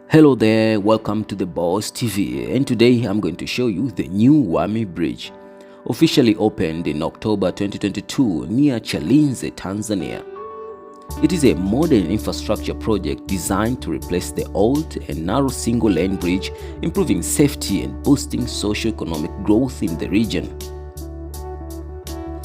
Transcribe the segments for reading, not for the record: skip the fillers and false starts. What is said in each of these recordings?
Hello there, welcome to the Boss TV, and today I'm going to show you the new Wami Bridge, officially opened in October 2022 near Chalinze, Tanzania. It is a modern infrastructure project designed to replace the old and narrow single-lane bridge, improving safety and boosting socio-economic growth in the region.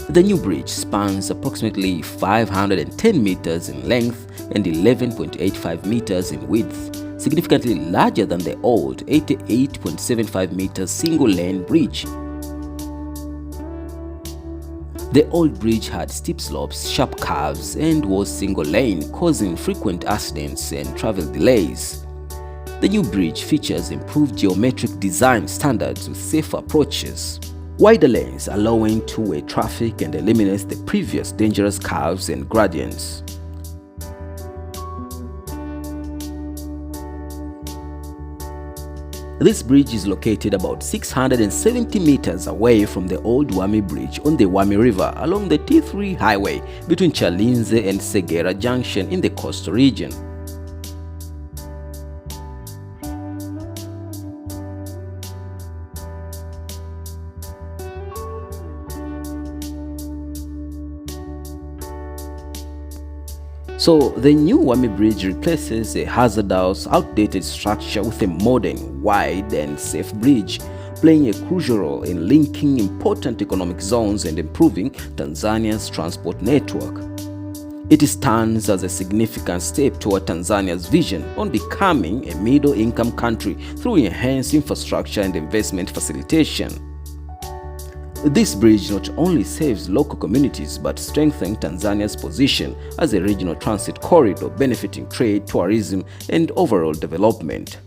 The new bridge spans approximately 510 meters in length and 11.85 meters in width, significantly larger than the old 88.75 meters single-lane bridge. The old bridge had steep slopes, sharp curves, and was single-lane, causing frequent accidents and travel delays. The new bridge features improved geometric design standards with safer approaches, wider lanes allowing two-way traffic, and eliminates the previous dangerous curves and gradients. This bridge is located about 670 meters away from the old Wami Bridge on the Wami River along the T3 highway between Chalinze and Segera Junction in the coastal region. So the new Wami Bridge replaces a hazardous, outdated structure with a modern, wide and safe bridge, playing a crucial role in linking important economic zones and improving Tanzania's transport network. It stands as a significant step toward Tanzania's vision on becoming a middle-income country through enhanced infrastructure and investment facilitation. This bridge not only saves local communities but strengthens Tanzania's position as a regional transit corridor, benefiting trade, tourism, and overall development.